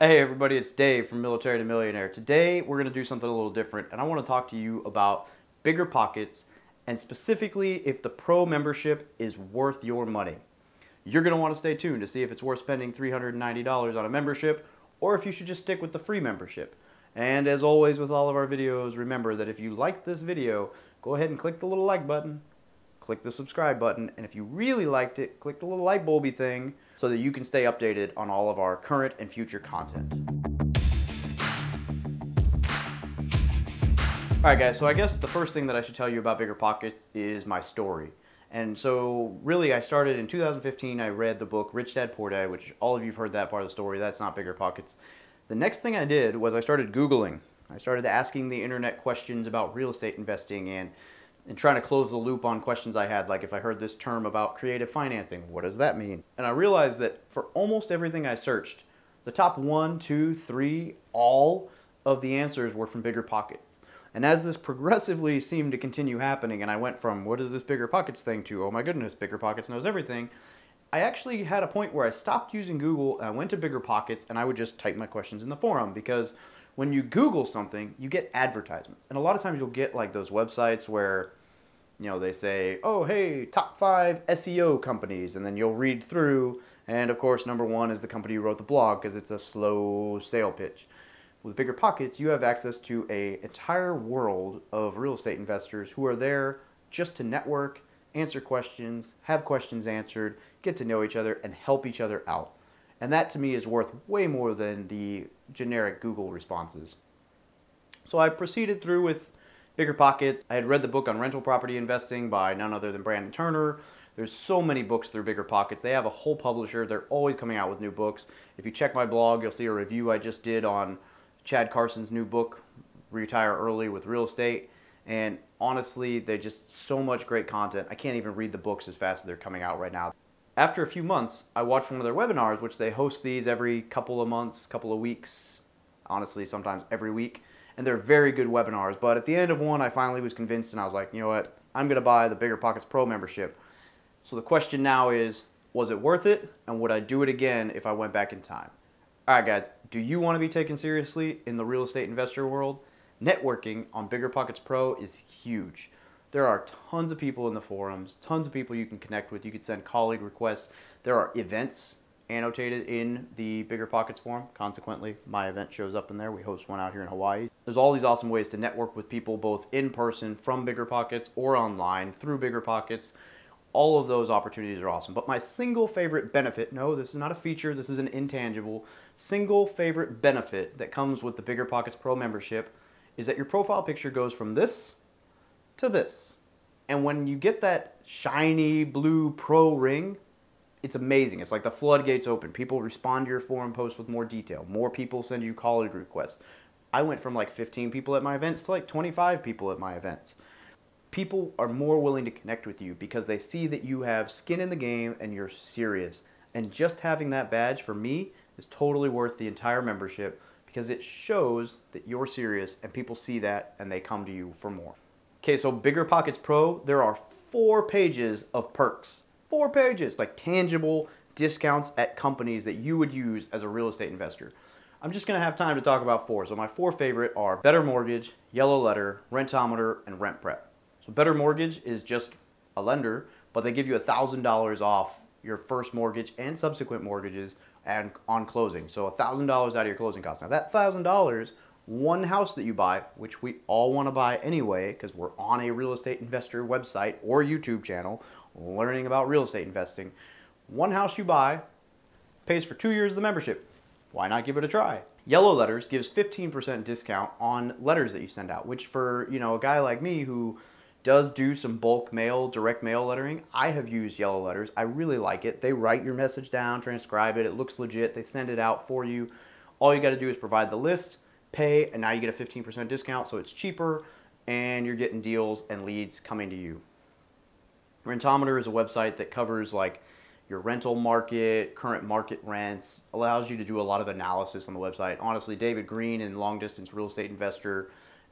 Hey everybody, it's Dave from Military to Millionaire. Today we're going to do something a little different, and I want to talk to you about BiggerPockets, and specifically if the Pro membership is worth your money. You're going to want to stay tuned to see if it's worth spending $390 on a membership, or if you should just stick with the free membership. And as always with all of our videos, remember that if you liked this video, go ahead and click the little like button, click the subscribe button, and if you really liked it, click the little light bulby thing so that you can stay updated on all of our current and future content. Alright guys, so I guess the first thing that I should tell you about BiggerPockets is my story. And so really I started in 2015, I read the book Rich Dad Poor Dad, which all of you have heard that part of the story, that's not BiggerPockets. The next thing I did was I started Googling. I started asking the internet questions about real estate investing and trying to close the loop on questions I had, like if I heard this term about creative financing, what does that mean? And I realized that for almost everything I searched, the top 1, 2, 3, all of the answers were from BiggerPockets. And as this progressively seemed to continue happening, and I went from what is this BiggerPockets thing to, oh my goodness, BiggerPockets knows everything, I actually had a point where I stopped using Google and I went to BiggerPockets and I would just type my questions in the forum, because when you Google something, you get advertisements. And a lot of times you'll get like those websites where, you know, they say, oh, hey, top 5 SEO companies. And then you'll read through. And of course, number 1 is the company who wrote the blog because it's a slow sale pitch. With BiggerPockets, you have access to an entire world of real estate investors who are there just to network, answer questions, have questions answered, get to know each other, and help each other out. And that to me is worth way more than the generic Google responses. So I proceeded through with BiggerPockets. I had read the book on rental property investing by none other than Brandon Turner. There's so many books through BiggerPockets. They have a whole publisher. They're always coming out with new books. If you check my blog, you'll see a review I just did on Chad Carson's new book, Retire Early with Real Estate. And honestly, they're just so much great content. I can't even read the books as fast as they're coming out right now. After a few months, I watched one of their webinars, which they host these every couple of months, couple of weeks, honestly, sometimes every week. And they're very good webinars. But at the end of one, I finally was convinced and I was like, you know what, I'm going to buy the BiggerPockets Pro membership. So the question now is, was it worth it? And would I do it again if I went back in time? All right, guys, do you want to be taken seriously in the real estate investor world? Networking on BiggerPockets Pro is huge. There are tons of people in the forums, tons of people you can connect with. You can send colleague requests. There are events annotated in the BiggerPockets forum. Consequently, my event shows up in there. We host one out here in Hawaii. There's all these awesome ways to network with people both in person from BiggerPockets or online through BiggerPockets. All of those opportunities are awesome. But my single favorite benefit, no, this is not a feature, this is an intangible, single favorite benefit that comes with the BiggerPockets Pro membership is that your profile picture goes from this to this. And when you get that shiny blue Pro ring, it's amazing. It's like the floodgates open. People respond to your forum post with more detail. More people send you colleague requests. I went from like 15 people at my events to like 25 people at my events. People are more willing to connect with you because they see that you have skin in the game and you're serious. And just having that badge for me is totally worth the entire membership because it shows that you're serious and people see that and they come to you for more. Okay, so BiggerPockets Pro, there are 4 pages of perks. 4 pages, like tangible discounts at companies that you would use as a real estate investor. I'm just gonna have time to talk about 4. So my 4 favorite are Better Mortgage, Yellow Letter, Rentometer, and Rent Prep. So Better Mortgage is just a lender, but they give you $1,000 off your first mortgage and subsequent mortgages and on closing. So $1,000 out of your closing costs. Now that $1,000, one house that you buy, which we all want to buy anyway because we're on a real estate investor website or YouTube channel learning about real estate investing, one house you buy pays for 2 years of the membership. Why not give it a try? Yellow Letters gives 15% discount on letters that you send out, which for, you know, a guy like me who does do some bulk mail, direct mail lettering, I have used Yellow Letters. I really like it. They write your message down, transcribe it, it looks legit, they send it out for you. All you got to do is provide the list, pay, and now you get a 15% discount, so it's cheaper and you're getting deals and leads coming to you. Rentometer is a website that covers like your rental market, current market rents, allows you to do a lot of analysis on the website. Honestly, David Green in Long Distance Real Estate Investor,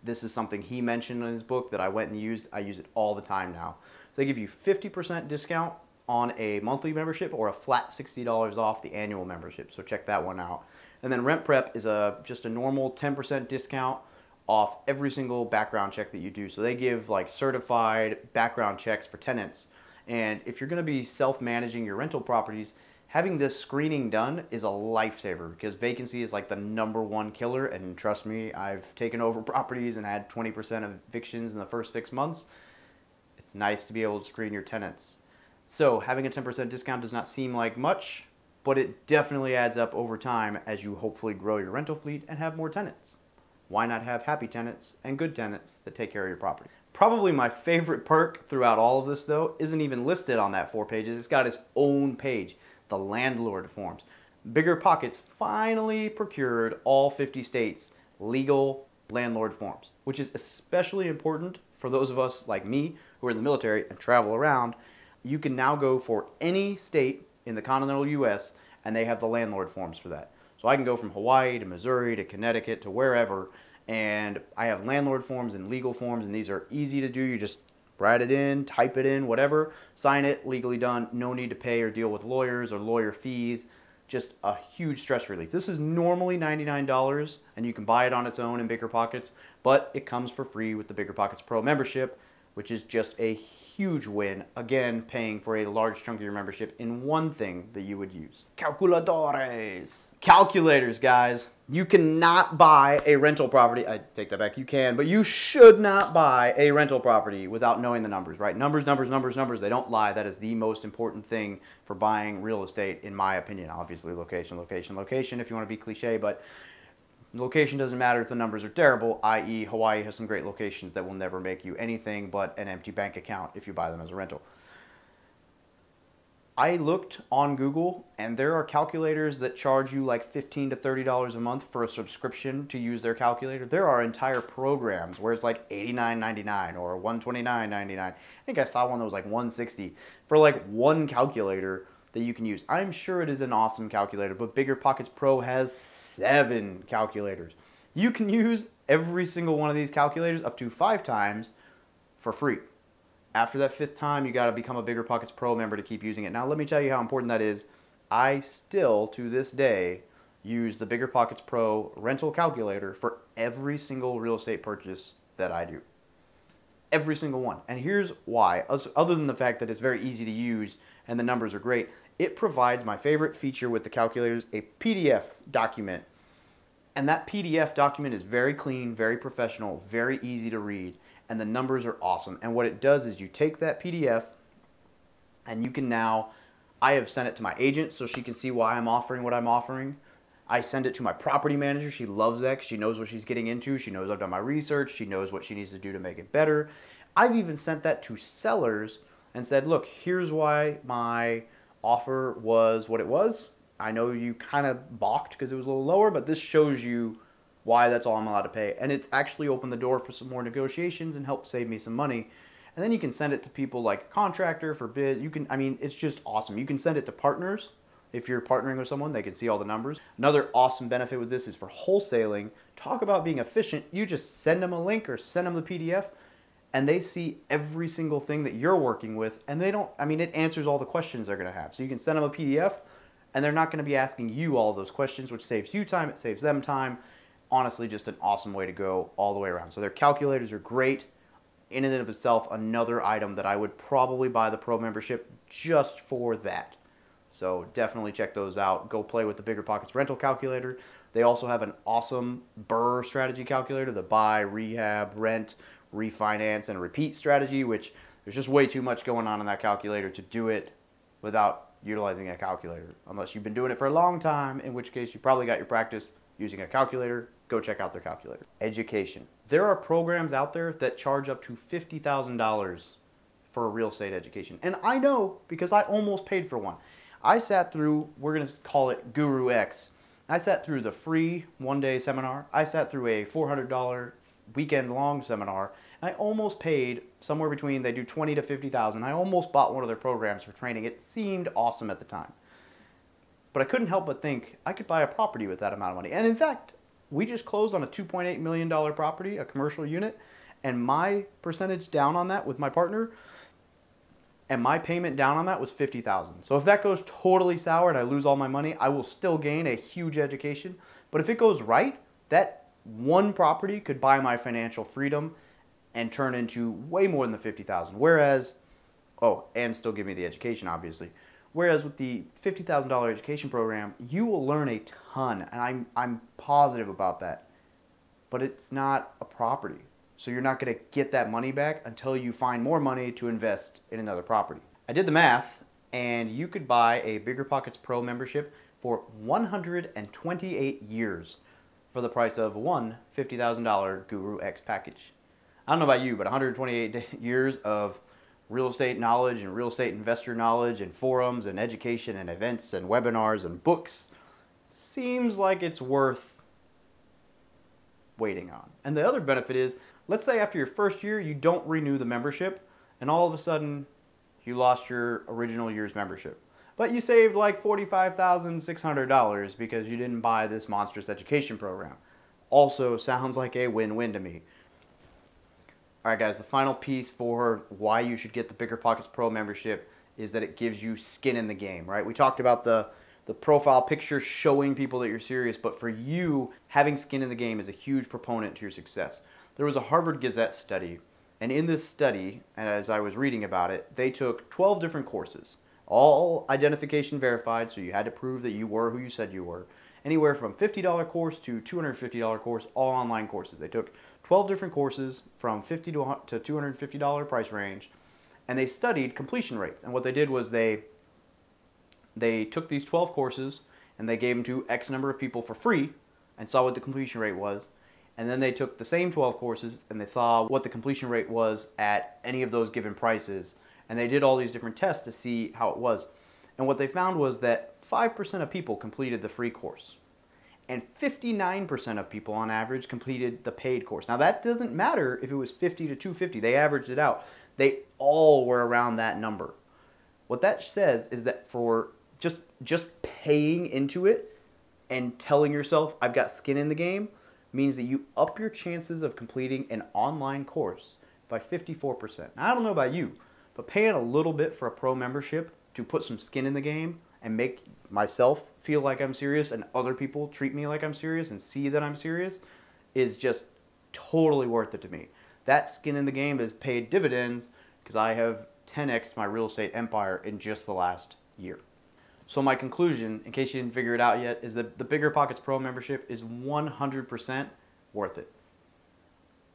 this is something he mentioned in his book that I went and used. I use it all the time now. So they give you 50% discount on a monthly membership or a flat $60 off the annual membership. So check that one out. And then Rent Prep is just a normal 10% discount off every single background check that you do. So they give like certified background checks for tenants. And if you're going to be self-managing your rental properties, having this screening done is a lifesaver because vacancy is like the #1 killer. And trust me, I've taken over properties and had 20% evictions in the first 6 months. It's nice to be able to screen your tenants. So having a 10% discount does not seem like much, but it definitely adds up over time as you hopefully grow your rental fleet and have more tenants. Why not have happy tenants and good tenants that take care of your property? Probably my favorite perk throughout all of this, though, isn't even listed on that 4 pages. It's got its own page, the Landlord Forms. BiggerPockets finally procured all 50 states legal landlord forms, which is especially important for those of us like me who are in the military and travel around. You can now go for any state in the continental US and they have the landlord forms for that. So I can go from Hawaii to Missouri to Connecticut to wherever, and I have landlord forms and legal forms, and these are easy to do. You just write it in, type it in, whatever, sign it, legally done. No need to pay or deal with lawyers or lawyer fees. Just a huge stress relief. This is normally $99, and you can buy it on its own in BiggerPockets, but it comes for free with the BiggerPockets Pro membership, which is just a huge win. Again, paying for a large chunk of your membership in one thing that you would use. Calculadores. Calculators, guys. You cannot buy a rental property. I take that back. You can, but you should not buy a rental property without knowing the numbers, right? Numbers, numbers, numbers, numbers. They don't lie. That is the most important thing for buying real estate, in my opinion. Obviously, location, location, location, if you want to be cliche, but location doesn't matter if the numbers are terrible, i.e. Hawaii has some great locations that will never make you anything but an empty bank account if you buy them as a rental. I looked on Google, and there are calculators that charge you like $15 to $30 a month for a subscription to use their calculator. There are entire programs where it's like $89.99 or $129.99. I think I saw one that was like $160 for like one calculator that you can use. I'm sure it is an awesome calculator, but BiggerPockets Pro has 7 calculators. You can use every single one of these calculators up to 5 times for free. After that 5th time, you got to become a BiggerPockets Pro member to keep using it. Now, let me tell you how important that is. I still, to this day, use the BiggerPockets Pro rental calculator for every single real estate purchase that I do. Every single one. And here's why. Other than the fact that it's very easy to use and the numbers are great, it provides my favorite feature with the calculators, a PDF document. And that PDF document is very clean, very professional, very easy to read. And the numbers are awesome. And what it does is you take that PDF and you can now, I have sent it to my agent so she can see why I'm offering what I'm offering. I send it to my property manager. She loves that because she knows what she's getting into. She knows I've done my research. She knows what she needs to do to make it better. I've even sent that to sellers and said, look, here's why my offer was what it was. I know you kind of balked because it was a little lower, but this shows you why that's all I'm allowed to pay. And it's actually opened the door for some more negotiations and helped save me some money. And then you can send it to people like a contractor for bid. You can, I mean, it's just awesome. You can send it to partners. If you're partnering with someone, they can see all the numbers. Another awesome benefit with this is for wholesaling. Talk about being efficient. You just send them a link or send them the PDF and they see every single thing that you're working with. And they don't, I mean, it answers all the questions they're going to have. So you can send them a PDF and they're not going to be asking you all those questions, which saves you time. It saves them time. Honestly, just an awesome way to go all the way around. So their calculators are great. In and of itself, another item that I would probably buy the Pro membership just for that. So definitely check those out. Go play with the BiggerPockets rental calculator. They also have an awesome BRRRR strategy calculator, the buy, rehab, rent, refinance, and repeat strategy, which there's just way too much going on in that calculator to do it without utilizing a calculator. Unless you've been doing it for a long time, in which case you probably got your practice using a calculator. Go check out their calculator. Education. There are programs out there that charge up to $50,000 for a real estate education. And I know because I almost paid for one. I sat through, we're going to call it Guru X. I sat through the free one-day seminar. I sat through a $400 weekend-long seminar. And I almost paid somewhere between, they do $20,000 to $50,000. I almost bought one of their programs for training. It seemed awesome at the time. But I couldn't help but think I could buy a property with that amount of money. And in fact, we just closed on a $2.8 million property, a commercial unit, and my percentage down on that with my partner, and my payment down on that was $50,000. So if that goes totally sour and I lose all my money, I will still gain a huge education. But if it goes right, that one property could buy my financial freedom and turn into way more than the $50,000. Whereas, oh, and still give me the education, obviously. Whereas with the $50,000 education program, you will learn a ton, and I'm positive about that. But it's not a property. So you're not going to get that money back until you find more money to invest in another property. I did the math, and you could buy a BiggerPockets Pro membership for 128 years for the price of one $50,000 Guru X package. I don't know about you, but 128 years of real estate knowledge and real estate investor knowledge and forums and education and events and webinars and books seems like it's worth waiting on. And the other benefit is, let's say after your first year you don't renew the membership and all of a sudden you lost your original year's membership. But you saved like $45,600 because you didn't buy this monstrous education program. Also sounds like a win-win to me. Alright guys, the final piece for why you should get the BiggerPockets Pro membership is that it gives you skin in the game, right? We talked about the profile picture showing people that you're serious, but for you, having skin in the game is a huge proponent to your success. There was a Harvard Gazette study, and in this study, and as I was reading about it, they took 12 different courses, all identification verified, so you had to prove that you were who you said you were. Anywhere from $50 course to $250 course, all online courses. They took 12 different courses from $50 to $250 price range, and they studied completion rates. And what they did was they took these 12 courses and they gave them to X number of people for free and saw what the completion rate was. And then they took the same 12 courses and they saw what the completion rate was at any of those given prices. And they did all these different tests to see how it was. And what they found was that 5% of people completed the free course. And 59% of people on average completed the paid course. Now that doesn't matter if it was 50 to 250. They averaged it out. They all were around that number. What that says is that for just paying into it and telling yourself I've got skin in the game means that you up your chances of completing an online course by 54%. Now, I don't know about you, but paying a little bit for a pro membership to put some skin in the game and make myself feel like I'm serious and other people treat me like I'm serious and see that I'm serious is just totally worth it to me. That skin in the game has paid dividends because I have 10x'd my real estate empire in just the last year. So my conclusion, in case you didn't figure it out yet, is that the BiggerPockets Pro membership is 100% worth it.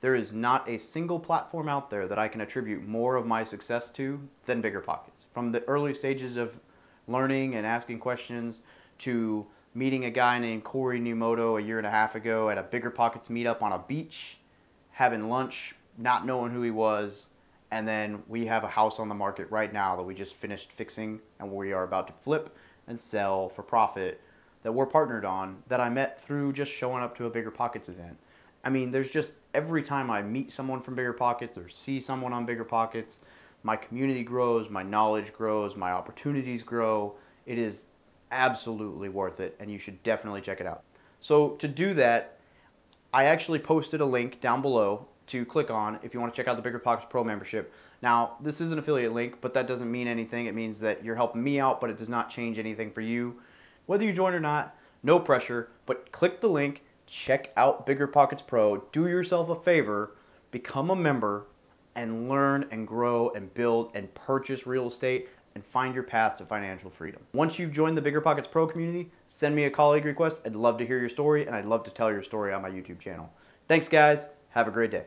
There is not a single platform out there that I can attribute more of my success to than BiggerPockets. From the early stages of learning and asking questions to meeting a guy named Corey Numoto a year and a half ago at a BiggerPockets meetup on a beach, having lunch, not knowing who he was, and then we have a house on the market right now that we just finished fixing and we are about to flip and sell for profit that we're partnered on, that I met through just showing up to a BiggerPockets event. I mean, there's just, every time I meet someone from BiggerPockets or see someone on BiggerPockets, my community grows, my knowledge grows, my opportunities grow. It is absolutely worth it, and you should definitely check it out. So to do that, I actually posted a link down below to click on if you want to check out the BiggerPockets Pro membership. Now, this is an affiliate link, but that doesn't mean anything. It means that you're helping me out, but it does not change anything for you. Whether you join or not, no pressure, but click the link, check out BiggerPockets Pro, do yourself a favor, become a member, and learn and grow and build and purchase real estate and find your path to financial freedom. Once you've joined the BiggerPockets Pro community, send me a colleague request. I'd love to hear your story, and I'd love to tell your story on my YouTube channel. Thanks, guys. Have a great day.